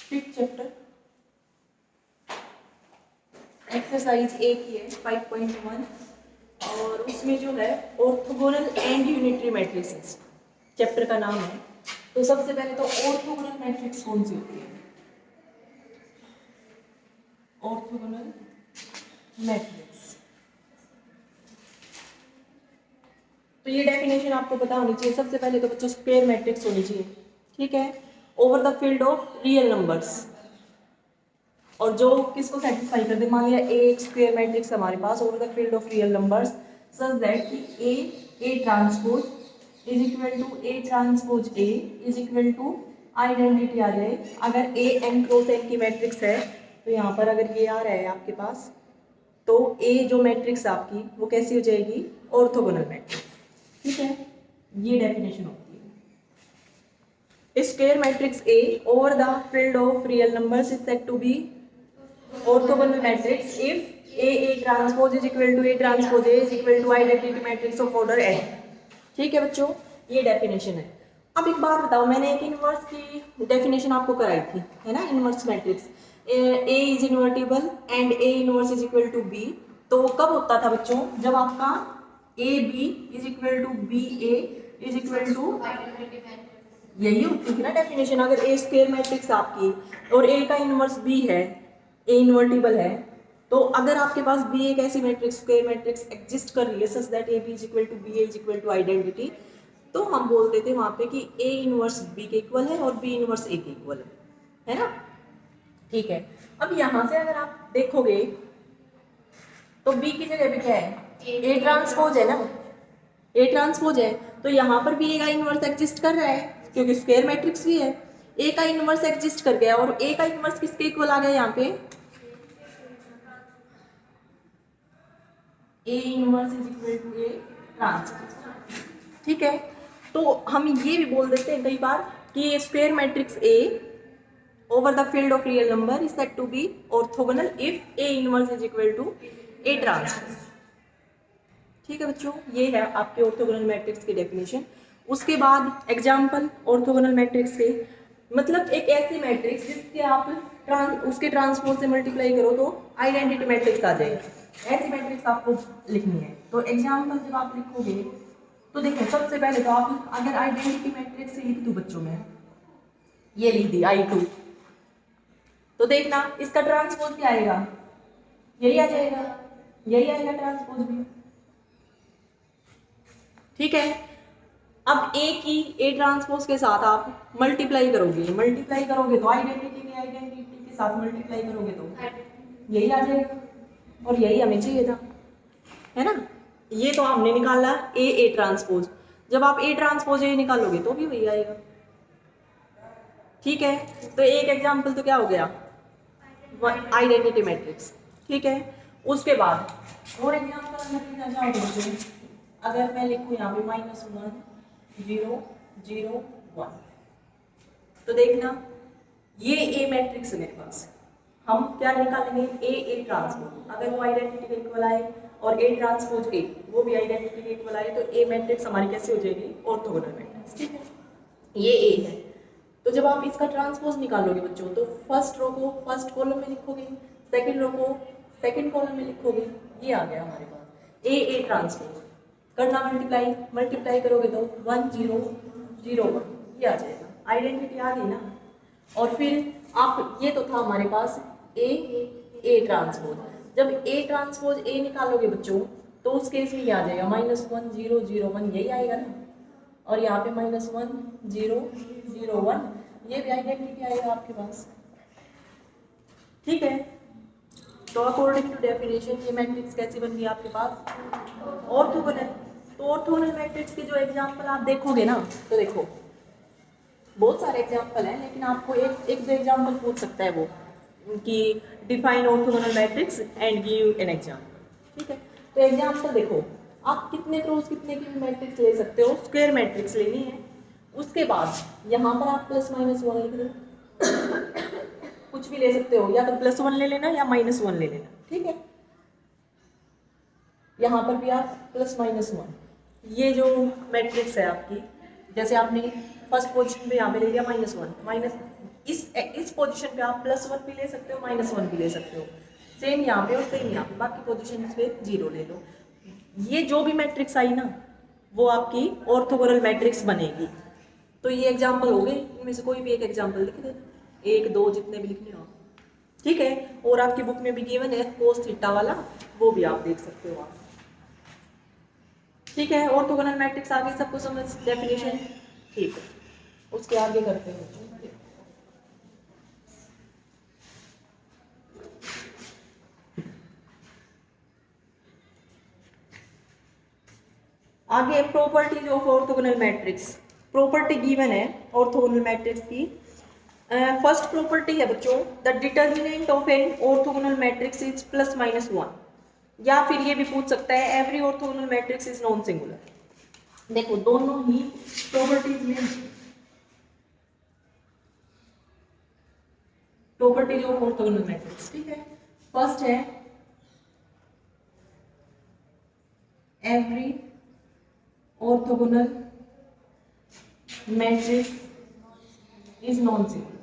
Fifth chapter exercise ए की है 5.1 और उसमें जो है orthogonal and unitary matrices chapter का नाम है। तो सबसे पहले तो ऑर्थोगोनल मैट्रिक्स कौन सी होती है? ऑर्थोगोनल मैट्रिक्स, तो ये डेफिनेशन आपको पता होनी चाहिए। सबसे पहले तो बच्चों स्क्वायर मैट्रिक्स होनी चाहिए, ठीक है, over the field of real numbers, और जो किसको सेटिस्फाई कर दे। मान लिया ए एक स्क्वायर मैट्रिक्स हमारे पास over the field of real numbers such that कि A transpose is equal to A transpose A is equal to identity आ जाए। अगर ए एन क्रॉस एन की मैट्रिक्स है तो यहाँ पर अगर ये आ रहा है आपके पास, तो ए जो मैट्रिक्स आपकी वो कैसी हो जाएगी? ऑर्थोगोनल मैट्रिक्स, ठीक है। ये डेफिनेशन होती है। Square matrix A over the field of real numbers is said to be orthogonal matrix if A transpose is equal to A transpose A is equal to identity matrix of order n। ठीक है बच्चों, ये definition है। अब एक बात बताओ, मैंने एक इनवर्स की डेफिनेशन आपको कराई थी, है ना, inverse matrix A is invertible and A inverse is equal to B। तो कब होता था बच्चों? जब आपका AB is equal to BA is equal to, यही होती थी ना डेफिनेशन। अगर A स्क्वायर मैट्रिक्स आपकी और A का इनवर्स B है, ए इन्वर्टिबल है, तो अगर आपके पास बी एक ऐसी मैट्रिक्स स्क्वायर मैट्रिक्स एग्जिस्ट कर रही है such that A B is equal to B A is equal to identity, तो हम बोलते थे वहां पे कि ए इनवर्स बी के इक्वल है और बी इनवर्स ए के इक्वल है ना, ठीक है। अब यहां से अगर आप देखोगे तो बी की जगह पे क्या है? ए ट्रांसपोज है ना, ए ट्रांसपोज है, तो यहाँ पर भी ए का इनवर्स एग्जिस्ट कर रहा है क्योंकि स्क्वायर मैट्रिक्स भी है। ए का इनवर्स एग्जिस्ट कर गया और ए का इनवर्स किसके इक्वल आ गया यहाँ पे? A inverse is equal to A transpose, ठीक है। तो हम ये भी बोल देते हैं कई बार कि square matrix A over the field of real number is said to be orthogonal if A inverse is equal to A transpose, ठीक है बच्चों। ये है आपके ऑर्थोगोनल मैट्रिक्स की डेफिनेशन। उसके बाद एग्जाम्पल ऑर्थोगोनल मैट्रिक्स के, मतलब एक ऐसी मैट्रिक्स जिसके आप उसके ट्रांसपोज से मल्टीप्लाई करो तो आइडेंटिटी मैट्रिक्स आ जाएगी। ऐसी मैट्रिक्स आपको लिखनी है। तो एग्जाम्पल जब आप लिखोगे तो देखो, सबसे पहले तो आप अगर आइडेंटिटी मैट्रिक्स लिख दो बच्चों में, ये लिख दी I2, तो देखना इसका ट्रांसपोज क्या आएगा? यही आ जाएगा, यही आएगा ट्रांसपोज भी, ठीक है। अब ए की ए ट्रांसपोज के साथ आप मल्टीप्लाई करोगे तो आइडेंटिटी के साथ मल्टीप्लाई करोगे तो यही आ जाएगा, और यही हमें चाहिए था, है ना। ये तो हमने निकाला ए ट्रांसपोज, जब आप ए ट्रांसपोज ए निकालोगे तो भी वही आएगा, ठीक है। तो एक एग्जाम्पल तो क्या हो गया? आइडेंटिटी मैट्रिक्स, ठीक है। उसके बाद और एग्जाम्पल अगर मैं लिखूँ यहाँ पे -1 0 0 1, तो देखना ये ए मैट्रिक्स है मेरे पास, हम क्या निकालेंगे? A transpose. अगर वो आइडेंटिटी के इक्वल आए और ए ट्रांसपोज ए वो भी आइडेंटिटी के इक्वल आए तो ए मैट्रिक्स हमारी कैसे हो जाएगी? ऑर्थोगोनल मैट्रिक्स, ठीक है। ये ए है, तो जब आप इसका ट्रांसपोज निकालोगे बच्चों तो फर्स्ट रो को फर्स्ट कॉलम में लिखोगे, सेकंड रो को सेकंड कॉलम में लिखोगे, ये आ गया हमारे पास ए ट्रांसपोज। करना मल्टीप्लाई करोगे तो 1 0 0 1, ये आ जाएगा, आइडेंटिटी आ गई ना। और फिर आप, ये तो था हमारे पास ए ट्रांसपोज। जब ए ट्रांसपोज ए निकालोगे बच्चों तो उस केस में ये आ जाएगा -1 0 0 1, यही आएगा ना। और यहाँ पे -1 0 0 1, ये भी आइडेंटिटी आएगा आपके पास, ठीक है। तो अकॉर्डिंग टू डेफिनेशन ये मैट्रिक्स कैसी बन गई आपके पास? ऑर्थोगोनल। तो ऑर्थोगोनल मैट्रिक्स के जो एग्जाम्पल आप देखोगे ना, तो देखो बहुत सारे एग्जाम्पल हैं, लेकिन आपको एक दो एग्जाम्पल पूछ सकता है वो कि define orthogonal matrix and give an example, ठीक है। तो एग्जाम्पल देखो, आप कितने क्रॉस कितने की मैट्रिक्स ले सकते हो? स्क्वायर मैट्रिक्स लेनी है। उसके बाद यहाँ पर आप +-1 लिख दो, कुछ भी ले सकते हो, या तो +1 ले लेना या -1 ले लेना, ठीक है। यहाँ पर भी आप +-1, ये जो मैट्रिक्स है आपकी, जैसे आपने फर्स्ट पोजीशन पे यहाँ पे ले लिया -1 इस पोजीशन पे आप +1 भी ले सकते हो, -1 भी ले सकते हो, सेम यहाँ पे और सेम यहाँ पे, बाकी पोजीशन पे 0 ले लो। ये जो भी मैट्रिक्स आई ना वो आपकी ऑर्थोगोनल मैट्रिक्स बनेगी। तो ये एग्जाम्पल हो गए, इनमें से कोई भी एक एग्जाम्पल लिख देना, 1 2 जितने भी लिखने हो, ठीक है। और आपकी बुक में भी गिवन है कोस थीटा वाला, वो भी आप देख सकते हो आप, ठीक है। ऑर्थोगोनल मैट्रिक्स आगे सबको समझ डेफिनेशन, ठीक है। उसके आगे करते हैं, आगे properties of orthogonal matrix. Property given है ऑर्थोगोनल मैट्रिक्स की। फर्स्ट प्रॉपर्टी है बच्चों, the determinant of an orthogonal matrix is ±1, या फिर ये भी पूछ सकता है every orthogonal matrix is non singular. देखो दोनों ही प्रॉपर्टीज में प्रॉपर्टीज ऑफ ऑर्थोगोनल मैट्रिक्स, ठीक है। फर्स्ट है every orthogonal matrix is non singular.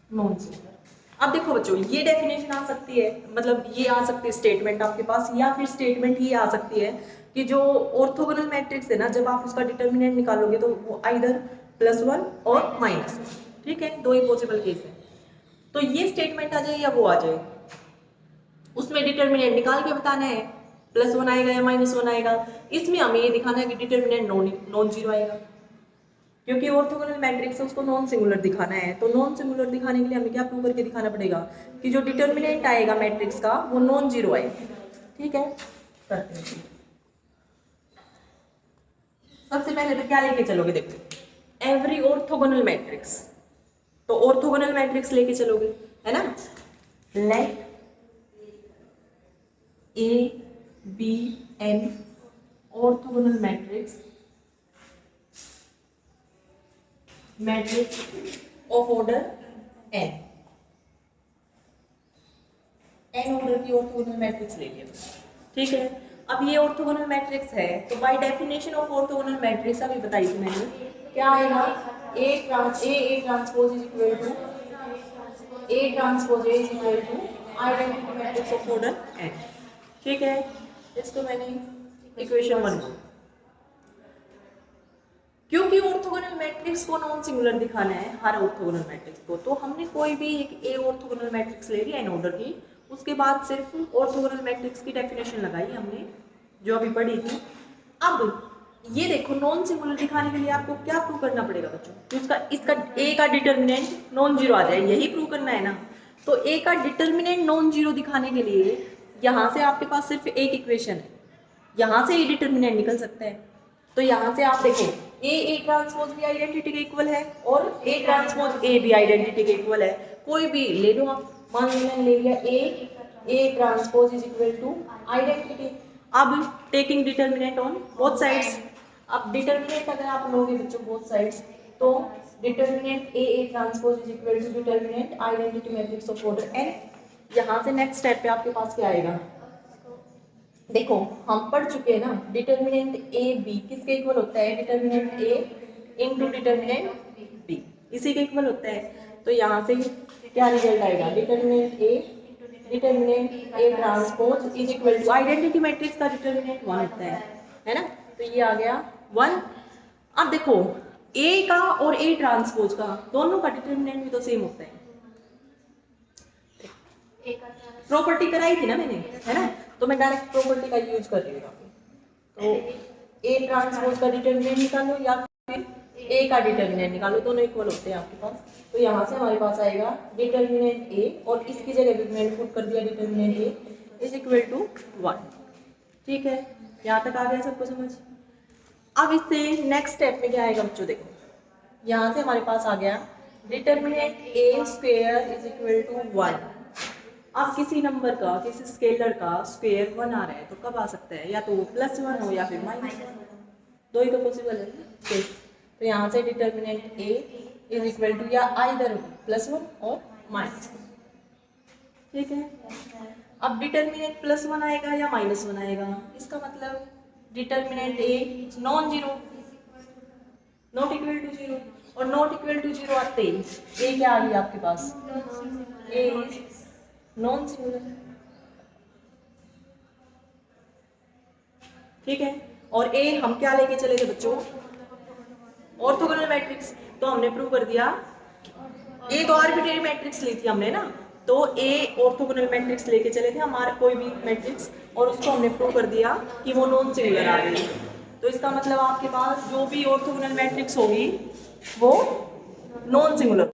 Non singular. अब देखो बच्चों, ये डेफिनेशन आ सकती है, मतलब ये आ सकती है स्टेटमेंट आपके पास, या फिर स्टेटमेंट ही आ सकती है कि जो ऑर्थोगोनल मैट्रिक्स है ना, जब आप उसका डिटर्मिनेंट निकालोगे तो वो आइदर +1 और -1, ठीक है। दो ही पॉसिबल केस है। तो ये स्टेटमेंट आ जाए या वो आ जाए, उसमें डिटर्मिनेंट निकाल के बताना है +1 आएगा या -1 आएगा। इसमें हमें ये दिखाना है कि डिटर्मिनेंट नॉन जीरो आएगा, क्योंकि ऑर्थोगोनल मैट्रिक्स है उसको नॉन सिंगुलर दिखाना है। तो नॉन सिंगुलर दिखाने के लिए हमें क्या प्रूव करके दिखाना पड़ेगा कि जो डिटर्मिनेंट आएगा मैट्रिक्स का वो नॉन जीरो आएगा, ठीक है। करते हैं, सबसे पहले तो क्या लेके चलोगे, देखो एवरी ऑर्थोगोनल मैट्रिक्स, तो ऑर्थोगोनल मैट्रिक्स लेके चलोगे, है ना। Let A B N orthogonal matrix of order n order की ऑर्थोगोनल मैट्रिक्स ले लिया, ठीक है। अब ये ऑर्थोगोनल मैट्रिक्स है, तो by definition of orthogonal matrix अभी बताई थी मैंने, क्या आएगा, A transpose is equal to identity matrix of order n, ठीक है। इसको मैंने इक्वेशन 1, क्योंकि ऑर्थोगोनल मैट्रिक्स को नॉन सिंगुलर दिखाना है हर ऑर्थोगोनल मैट्रिक्स को, तो हमने कोई भी एक ए ऑर्थोगोनल मैट्रिक्स ले लिया n ऑर्डर की, उसके बाद सिर्फ ऑर्थोगोनल मैट्रिक्स की डेफिनेशन लगाई हमने जो अभी पढ़ी थी। अब ये देखो नॉन सिंगुलर दिखाने के लिए आपको क्या प्रूव करना पड़ेगा बच्चों, कि उसका इसका ए का डिटर्मिनेंट नॉन जीरो आ जाए, यही प्रूव करना है ना। तो ए का डिटर्मिनेंट नॉन जीरो दिखाने के लिए यहाँ से आपके पास सिर्फ एक इक्वेशन है, यहाँ से ये डिटर्मिनेंट निकल सकता है। तो यहाँ से आप देखो ए ट्रांसपोज भी आइडेंटिटी के इक्वल है और ए ट्रांसपोज ए भी आइडेंटिटी के इक्वल है, कोई भी ले लो आप। मान लो मैंने ले लिया A transpose is equal to identity. अब taking determinant on both sides, अब डिटर्मिनेंट अगर आप लोगे बच्चों बोथ साइड्स, तो determinant A transpose is equal to determinant identity matrix of order n। यहाँ से नेक्स्ट स्टेप पे आपके पास क्या आएगा, देखो हम पढ़ चुके हैं ना, डिटर्मिनेंट ए बी किसके इक्वल होता है, determinant A into determinant B, इसी के इक्वल होता है। तो यहाँ से क्या रिजल्ट आएगा, determinant A transpose is equal to identity matrix का डिटर्मिनेंट 1 होता है ना। तो ये आ गया 1। अब देखो ए का और ए ट्रांसपोज का दोनों का डिटर्मिनेंट भी तो सेम होता है, प्रॉपर्टी कराई थी ना मैंने, है ना। तो मैं डायरेक्ट प्रॉपर्टी का यूज कर रही हूँ। तो ए ट्रांसपोज का डिटर्मिनेंट निकालो या फिर ए का डिटर्मिनेंट निकालो, दोनों इक्वल होते हैं आपके पास। तो यहाँ से हमारे पास आएगा डिटर्मिनेंट ए, और इसकी जगह भी मैंने पुट कर दिया determinant A is equal to 1, ठीक है। यहाँ तक आ गया सबको समझ। अब इससे नेक्स्ट स्टेप में क्या आएगा बच्चों, देखो यहाँ से हमारे पास आ गया determinant A square is equal to 1। अब किसी नंबर का, किसी स्केलर का स्क्वायर 1 आ रहा है तो कब आ सकता है, या तो +1 हो या फिर -1, दो ही तो पॉसिबल है केस। तो यहाँ से determinant A is equal to या आइदर +1 और -1, ठीक है। अब डिटर्मिनेंट +1 आएगा या -1 आएगा, इसका मतलब determinant A non zero, not equal to zero, और नॉट इक्वल टू जीरो आते ही ए क्या आ गया आपके पास, ए नॉन सिंगुलर। ठीक है, और ए हम क्या लेके चले थे बच्चों, ऑर्थोगोनल मैट्रिक्स। तो हमने प्रूव कर दिया, ए तो आर्बिट्रेरी मैट्रिक्स ली थी हमने ना, तो ए ऑर्थोगोनल मैट्रिक्स लेके चले थे हमारा कोई भी मैट्रिक्स, और उसको हमने प्रूव कर दिया कि वो नॉन सिंगुलर आ गई। तो इसका मतलब आपके पास जो भी ऑर्थोगोनल मैट्रिक्स होगी वो नॉन सिंगुलर।